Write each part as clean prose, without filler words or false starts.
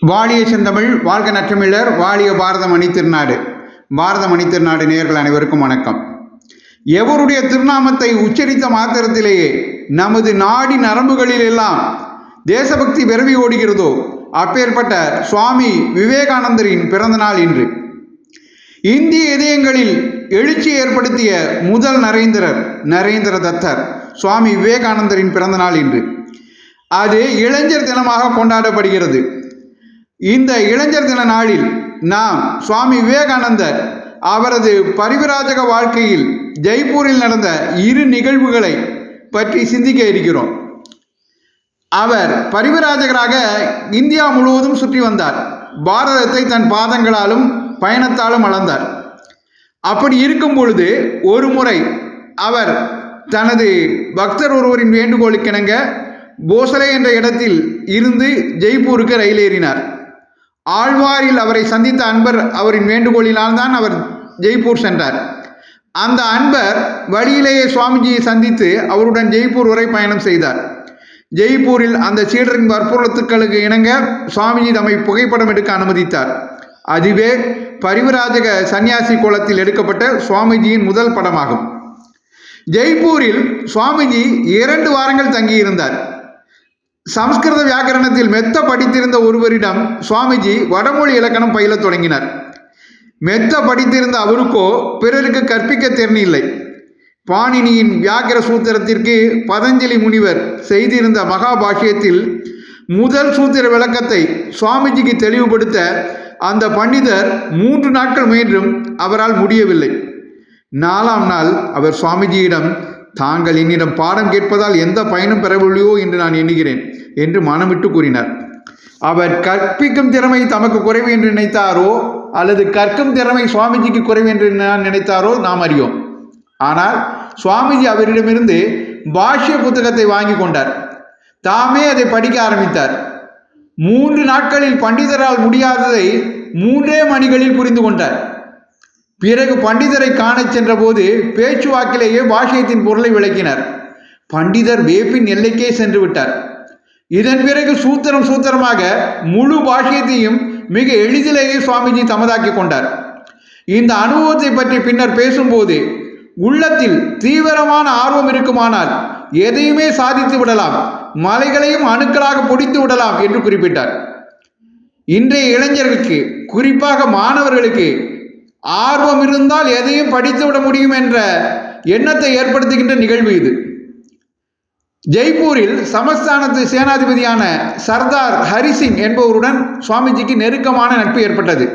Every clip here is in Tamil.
வாழிய செந்தமிழ் வாழ்க நற்றமிழர் வாழிய பாரத மணித்திருநாடு. பாரத மணித்திருநாடு நேயர்கள் அனைவருக்கும் வணக்கம். எவருடைய திருநாமத்தை உச்சரித்த மாத்திரத்திலேயே நமது நாடி நரம்புகளில் எல்லாம் தேசபக்தி விரவி ஓடுகிறதோ அப்பேற்பட்ட சுவாமி விவேகானந்தரின் பிறந்த நாள் இன்று. இந்திய இதயங்களில் எழுச்சி ஏற்படுத்திய முதல் நரேந்திர தத்தர் சுவாமி விவேகானந்தரின் பிறந்த நாள் இன்று. அது இளைஞர் தினமாக கொண்டாடப்படுகிறது. இந்த இளைஞர் தின நாளில் நாம் சுவாமி விவேகானந்தர் அவரது பரிவிராஜக வாழ்க்கையில் ஜெய்ப்பூரில் நடந்த இரு நிகழ்வுகளை பற்றி சிந்திக்க இருக்கிறோம். அவர் பரிவிராஜகராக இந்தியா முழுவதும் சுற்றி வந்தார். பாரதத்தை தன் பாதங்களாலும் பயணத்தாலும் அளந்தார். அப்படி இருக்கும் பொழுது ஒரு முறை அவர் தனது பக்தர் ஒருவரின் வேண்டுகோளுக்கிணங்க போசலே என்ற இடத்தில் இருந்து ஜெய்ப்பூருக்கு ரயில் ஏறினார். ஆழ்வாரில் அவரை சந்தித்த அன்பர் அவரின் வேண்டுகோளினால் தான் அவர் ஜெய்ப்பூர் சென்றார். அந்த அன்பர் வழியிலேயே சுவாமிஜியை சந்தித்து அவருடன் ஜெய்ப்பூர் வரை பயணம் செய்தார். ஜெய்ப்பூரில் அந்த சீடரின் வற்புறுத்தலுக்கு இணங்க சுவாமிஜி தம்மை புகைப்படம் எடுக்க அனுமதித்தார். அதுவே பரிவிராஜக சன்னியாசி கோலத்தில் எடுக்கப்பட்ட சுவாமிஜியின் முதல் படமாகும். ஜெய்ப்பூரில் சுவாமிஜி 2 வாரங்கள் தங்கியிருந்தார். சம்ஸ்கிருத வியாக்கரணத்தில் மெத்த படித்திருந்த ஒருவரிடம் சுவாமிஜி வடமொழி இலக்கணம் பயில தொடங்கினார். மெத்த படித்திருந்த அவருக்கோ பிறருக்கு கற்பிக்க தெரியல. பாணினியின் வியாக்கர சூத்திரத்திற்கு பதஞ்சலி முனிவர் செய்திருந்த மகாபாஷ்யத்தில் முதல் சூத்திர விளக்கத்தை சுவாமிஜிக்கு தெளிவுபடுத்த அந்த பண்டிதர் 3 நாட்கள் முயன்றும் அவரால் முடியவில்லை. 4ஆம் நாள் அவர் சுவாமிஜியிடம், தாங்கள் என்னிடம் பாடம் கேட்பதால் எந்த பயனும் பெறவில்லையோ என்று நான் எண்ணுகிறேன் என்று மனமிட்டு கூறினார். அவர் கற்பிக்கும் திறமை தமக்கு குறைவு என்று நினைத்தாரோ அல்லது கற்கும் திறமை சுவாமிஜிக்கு குறைவு என்று நான் நினைத்தாரோ நாம் அறியோம். ஆனால் சுவாமிஜி அவரிடமிருந்து பாஷ்ய புத்தகத்தை வாங்கி கொண்டார். தாமே அதை படிக்க ஆரம்பித்தார். 3 நாட்களில் பண்டிதரால் முடியாததை 3 மணிகளில் புரிந்து கொண்டார். பிறகு பண்டிதரை காணச் சென்ற போது பேச்சுவாக்கிலேயே பாஷ்யத்தின் பொருளை விளக்கினார். பண்டிதர் வேப்பின் எல்லைக்கே சென்று விட்டார். இதன் பிறகு சூத்திரமாக முழு பாஷ்யத்தையும் மிக எளிதிலேயே சுவாமிஜி தமதாக்கி கொண்டார். இந்த அனுபவத்தை பற்றி பின்னர் பேசும்போது, உள்ளத்தில் தீவிரமான ஆர்வம் இருக்குமானால் எதையுமே சாதித்து விடலாம், மலைகளையும் அணுக்களாக பொடித்து விடலாம் என்று குறிப்பிட்டார். இன்றைய இளைஞர்களுக்கு, குறிப்பாக மாணவர்களுக்கு ஆர்வம் இருந்தால் எதையும் படித்துவிட முடியும் என்ற எண்ணத்தை ஏற்படுத்துகின்ற நிகழ்வு இது. ஜெய்ப்பூரில் சமஸ்தானத்து சேனாதிபதியான சர்தார் ஹரிசிங் என்பவருடன் சுவாமிஜிக்கு நெருக்கமான நட்பு ஏற்பட்டது.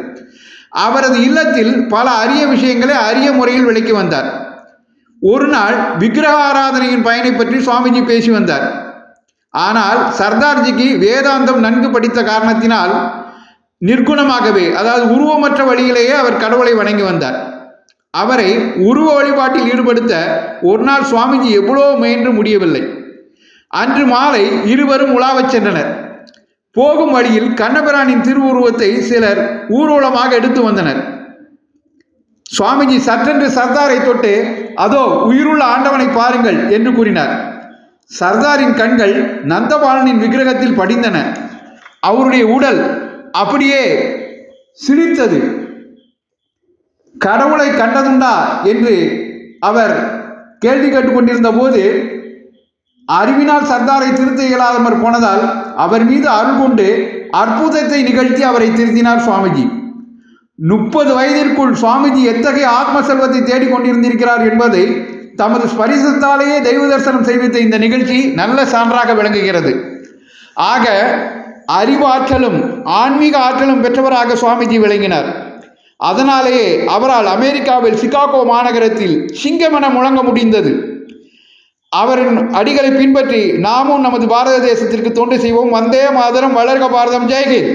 அவரது இல்லத்தில் பல அரிய விஷயங்களை அரிய முறையில் விளக்கி வந்தார். ஒரு நாள் விக்கிரக ஆராதனையின் பயனை பற்றி சுவாமிஜி பேசி வந்தார். ஆனால் சர்தார்ஜிக்கு வேதாந்தம் நன்கு படித்த காரணத்தினால் நிர்குணமாகவே, அதாவது உருவமற்ற வழியிலேயே அவர் கடவுளை வணங்கி வந்தார். அவரை உருவ வழிபாட்டில் ஈடுபடுத்த ஒரு நாள் சுவாமிஜி எவ்வளோ முயன்று முடியவில்லை. அன்று மாலை இருவரும் உலாவச் சென்றனர். போகும் வழியில் கண்ணபிரானின் திருவுருவத்தை சிலர் ஊர்வலமாக எடுத்து வந்தனர். சுவாமிஜி சற்றென்று சர்தாரை தொட்டு, அதோ உயிருள்ள ஆண்டவனை பாருங்கள் என்று கூறினார். சர்தாரின் கண்கள் நந்தபாலனின் விக்கிரகத்தில் படிந்தன. அவருடைய உடல் அப்படியே சிலிர்த்தது. கடவுளை கண்டதுண்டா என்று அவர் கேள்வி கேட்டுக்கொண்டிருந்த போது, அறிவினால் சர்தாரை திருத்த இயலாதவர் போனதால் அவர் மீது அருள் கொண்டு அற்புதத்தை நிகழ்த்தி அவரை திருத்தினார் சுவாமிஜி. 30 வயதிற்குள் சுவாமிஜி எத்தகைய ஆத்ம செல்வத்தை தேடிக்கொண்டிருந்திருக்கிறார் என்பதை தமது ஸ்பரிசத்தாலேயே தெய்வ தரிசனம் செய்வித்த இந்த நிகழ்ச்சி நல்ல சான்றாக விளங்குகிறது. ஆக அறிவாற்றலும் ஆன்மீக ஆற்றலும் பெற்றவராக சுவாமிஜி விளங்கினார். அதனாலேயே அவரால் அமெரிக்காவில் சிகாகோ மாநகரத்தில் சிங்கமென முழங்க முடிந்தது. அவரின் அடிகளை பின்பற்றி நாமும் நமது பாரத தேசத்திற்கு தொண்டு செய்வோம். வந்தே மாதரம், வளர்க பாரதம், ஜெய்ஹிந்த்.